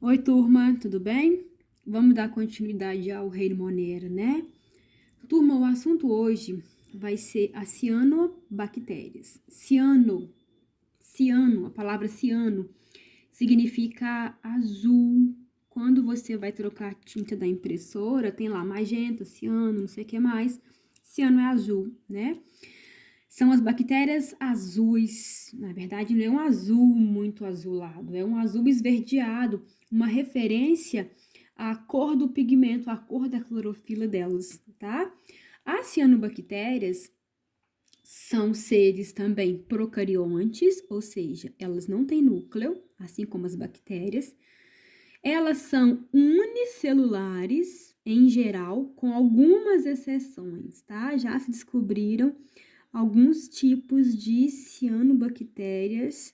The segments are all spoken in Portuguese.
Oi, turma, tudo bem? Vamos dar continuidade ao reino Monera, né? Turma, o assunto hoje vai ser as cianobactérias. Ciano, a palavra ciano significa azul. Quando você vai trocar a tinta da impressora, tem lá magenta, ciano, não sei o que mais. Ciano é azul, né? São as bactérias azuis. Na verdade, não é um azul muito azulado, é um azul esverdeado, uma referência à cor do pigmento, à cor da clorofila delas, tá? As cianobactérias são seres também procariontes, ou seja, elas não têm núcleo, assim como as bactérias. Elas são unicelulares em geral, com algumas exceções, tá? Já se descobriram alguns tipos de cianobactérias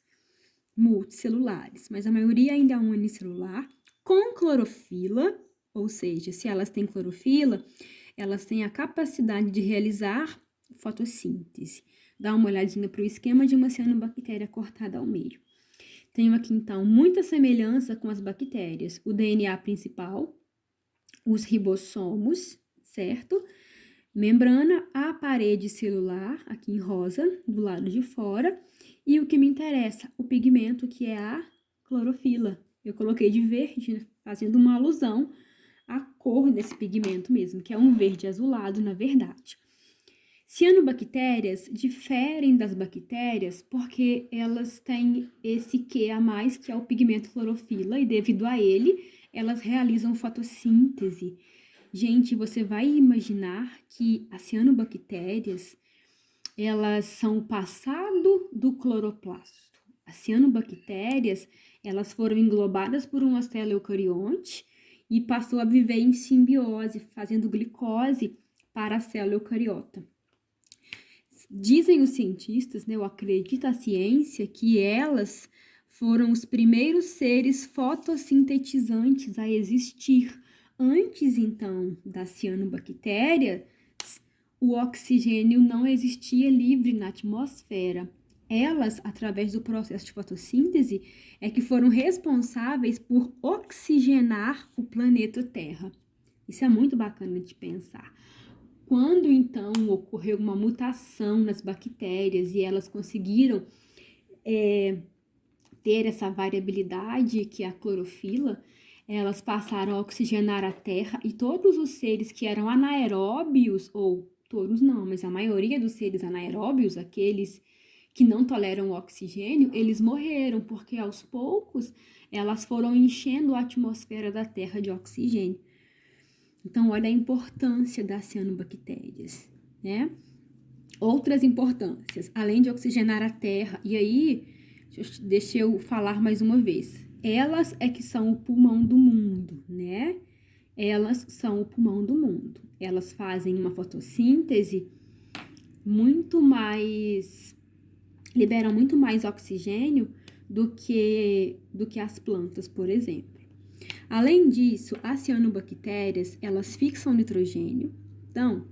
multicelulares, mas a maioria ainda é unicelular, com clorofila, ou seja, se elas têm clorofila, elas têm a capacidade de realizar fotossíntese. Dá uma olhadinha para o esquema de uma cianobactéria cortada ao meio. Tenho aqui, então, muita semelhança com as bactérias. O DNA principal, os ribossomos, certo? Membrana, a parede celular, aqui em rosa, do lado de fora. E o que me interessa, o pigmento, que é a clorofila. Eu coloquei de verde, fazendo uma alusão à cor desse pigmento mesmo, que é um verde azulado, na verdade. Cianobactérias diferem das bactérias porque elas têm esse Q a mais, que é o pigmento clorofila, e devido a ele, elas realizam fotossíntese. Gente, você vai imaginar que as cianobactérias, elas são o passado do cloroplasto. As cianobactérias, elas foram englobadas por uma célula eucarionte e passou a viver em simbiose, fazendo glicose para a célula eucariota. Dizem os cientistas, né, ou acredita a ciência, que elas foram os primeiros seres fotossintetizantes a existir. Antes, então, da cianobactéria, o oxigênio não existia livre na atmosfera. Elas, através do processo de fotossíntese, é que foram responsáveis por oxigenar o planeta Terra. Isso é muito bacana de pensar. Quando, então, ocorreu uma mutação nas bactérias e elas conseguiram ter essa variabilidade que é a clorofila, elas passaram a oxigenar a terra e todos os seres que eram anaeróbios, ou todos não, mas a maioria dos seres anaeróbios, aqueles que não toleram o oxigênio, eles morreram, porque aos poucos elas foram enchendo a atmosfera da terra de oxigênio. Então, olha a importância das cianobactérias, né? Outras importâncias, além de oxigenar a terra, e aí, deixa eu falar mais uma vez. Elas é que são o pulmão do mundo, né? Elas são o pulmão do mundo. Elas fazem uma fotossíntese muito mais, liberam muito mais oxigênio do que as plantas, por exemplo. Além disso, as cianobactérias, elas fixam nitrogênio. Então,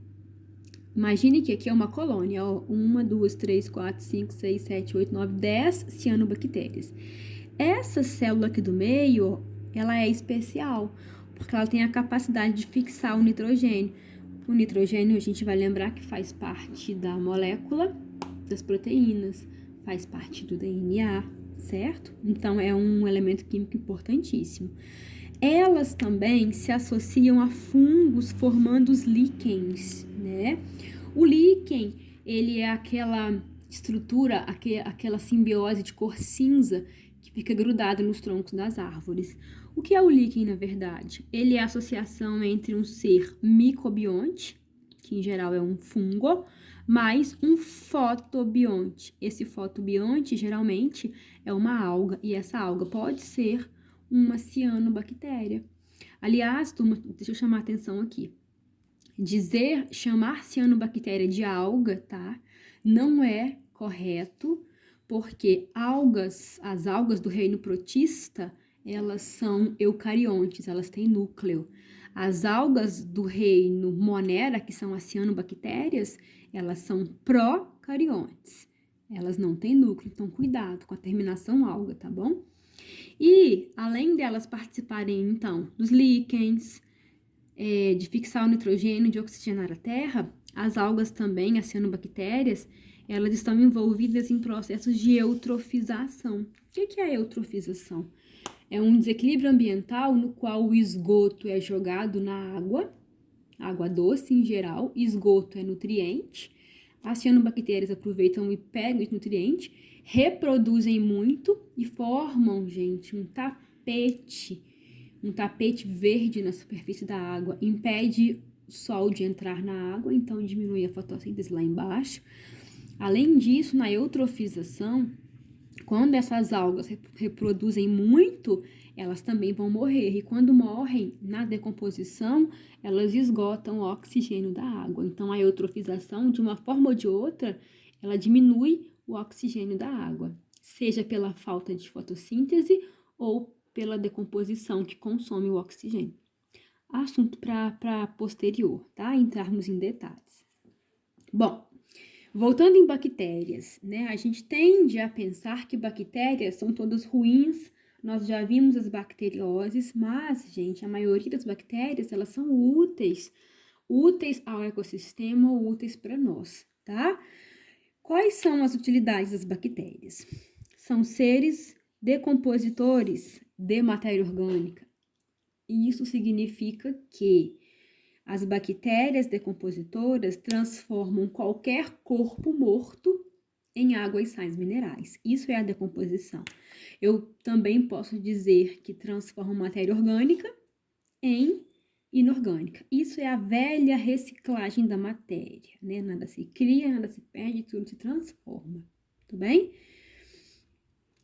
imagine que aqui é uma colônia, ó, 1, 2, 3, 4, 5, 6, 7, 8, 9, 10 cianobactérias. Essa célula aqui do meio, ela é especial, porque ela tem a capacidade de fixar o nitrogênio. O nitrogênio, a gente vai lembrar que faz parte da molécula das proteínas, faz parte do DNA, certo? Então, é um elemento químico importantíssimo. Elas também se associam a fungos formando os líquens, né? O líquen, ele é aquela estrutura, aquela simbiose de cor cinza que fica grudado nos troncos das árvores. O que é o líquen, na verdade? Ele é a associação entre um ser micobionte, que em geral é um fungo, mais um fotobionte. Esse fotobionte, geralmente, é uma alga, e essa alga pode ser uma cianobactéria. Aliás, turma, deixa eu chamar a atenção aqui. Chamar cianobactéria de alga, tá? Não é correto, porque as algas do reino protista, elas são eucariontes, elas têm núcleo. As algas do reino Monera, que são as cianobactérias, elas são procariontes. Elas não têm núcleo, então cuidado com a terminação alga, tá bom? E, além delas participarem, então, dos líquens, de fixar o nitrogênio, de oxigenar a terra, as algas também, as cianobactérias, elas estão envolvidas em processos de eutrofização. O que é a eutrofização? É um desequilíbrio ambiental no qual o esgoto é jogado na água doce em geral, esgoto é nutriente, as cianobactérias aproveitam e pegam esse nutriente, reproduzem muito e formam, gente, um tapete verde na superfície da água, impede o sol de entrar na água, então diminui a fotossíntese lá embaixo. Além disso, na eutrofização, quando essas algas reproduzem muito, elas também vão morrer. E quando morrem, na decomposição, elas esgotam o oxigênio da água. Então, a eutrofização, de uma forma ou de outra, ela diminui o oxigênio da água, seja pela falta de fotossíntese ou pela decomposição que consome o oxigênio. Assunto para posterior, tá? Entrarmos em detalhes. Bom, voltando em bactérias, né? A gente tende a pensar que bactérias são todas ruins. Nós já vimos as bacterioses, mas, gente, a maioria das bactérias, elas são úteis ao ecossistema ou úteis para nós, tá? Quais são as utilidades das bactérias? São seres decompositores de matéria orgânica. E isso significa que as bactérias decompositoras transformam qualquer corpo morto em água e sais minerais. Isso é a decomposição. Eu também posso dizer que transformam matéria orgânica em inorgânica. Isso é a velha reciclagem da matéria, né? Nada se cria, nada se perde, tudo se transforma. Tudo bem?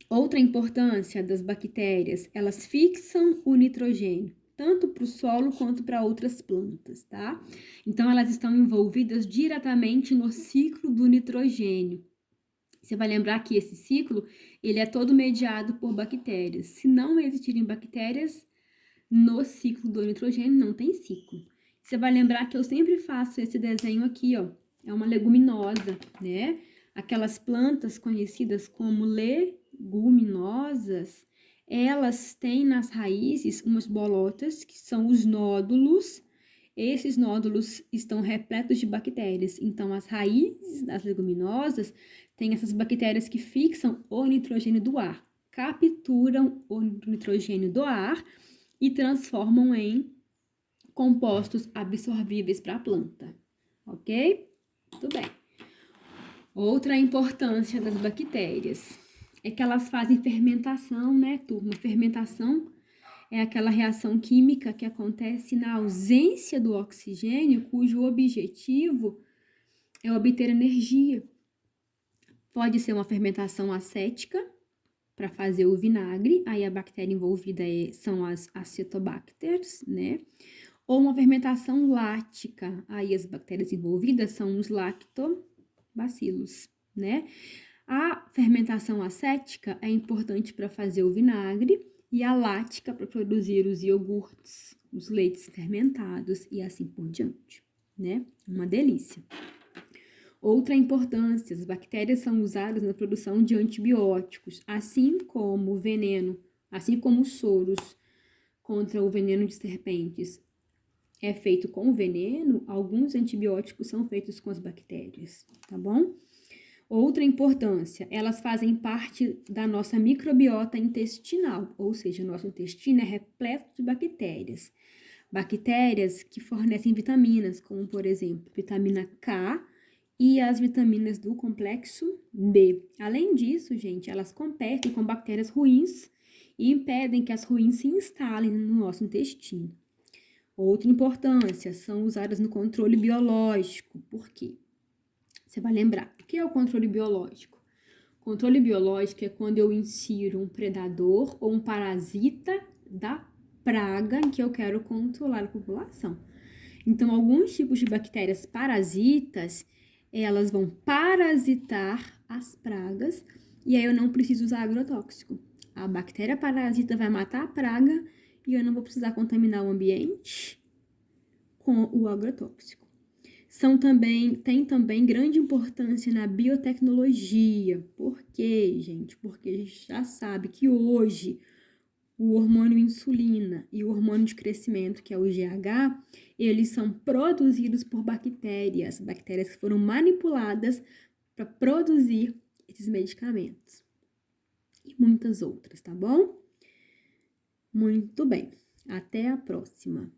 Outra importância das bactérias, elas fixam o nitrogênio, tanto para o solo quanto para outras plantas, tá? Então, elas estão envolvidas diretamente no ciclo do nitrogênio. Você vai lembrar que esse ciclo, ele é todo mediado por bactérias. Se não existirem bactérias no ciclo do nitrogênio, não tem ciclo. Você vai lembrar que eu sempre faço esse desenho aqui, ó. É uma leguminosa, né? Aquelas plantas conhecidas como leguminosas, elas têm nas raízes umas bolotas, que são os nódulos. Esses nódulos estão repletos de bactérias. Então, as raízes das leguminosas têm essas bactérias que fixam o nitrogênio do ar, capturam o nitrogênio do ar e transformam em compostos absorvíveis para a planta, ok? Tudo bem. Outra importância das bactérias é que elas fazem fermentação, né, turma? Fermentação é aquela reação química que acontece na ausência do oxigênio, cujo objetivo é obter energia. Pode ser uma fermentação acética, para fazer o vinagre, aí a bactéria envolvida são as acetobacters, né? Ou uma fermentação lática, aí as bactérias envolvidas são os lactobacilos, né? A fermentação acética é importante para fazer o vinagre e a lática para produzir os iogurtes, os leites fermentados e assim por diante, né? Uma delícia. Outra importância, as bactérias são usadas na produção de antibióticos, assim como o veneno, assim como os soros contra o veneno de serpentes é feito com o veneno, alguns antibióticos são feitos com as bactérias, tá bom? Outra importância, elas fazem parte da nossa microbiota intestinal, ou seja, nosso intestino é repleto de bactérias. Bactérias que fornecem vitaminas, como por exemplo, vitamina K, e as vitaminas do complexo B. Além disso, gente, elas competem com bactérias ruins e impedem que as ruins se instalem no nosso intestino. Outra importância, são usadas no controle biológico. Por quê? Você vai lembrar. O que é o controle biológico? O controle biológico é quando eu insiro um predador ou um parasita da praga em que eu quero controlar a população. Então, alguns tipos de bactérias parasitas, elas vão parasitar as pragas e aí eu não preciso usar agrotóxico. A bactéria parasita vai matar a praga e eu não vou precisar contaminar o ambiente com o agrotóxico. Tem também grande importância na biotecnologia. Por quê, gente? Porque a gente já sabe que hoje o hormônio insulina e o hormônio de crescimento, que é o GH, eles são produzidos por bactérias que foram manipuladas para produzir esses medicamentos. E muitas outras, tá bom? Muito bem. Até a próxima.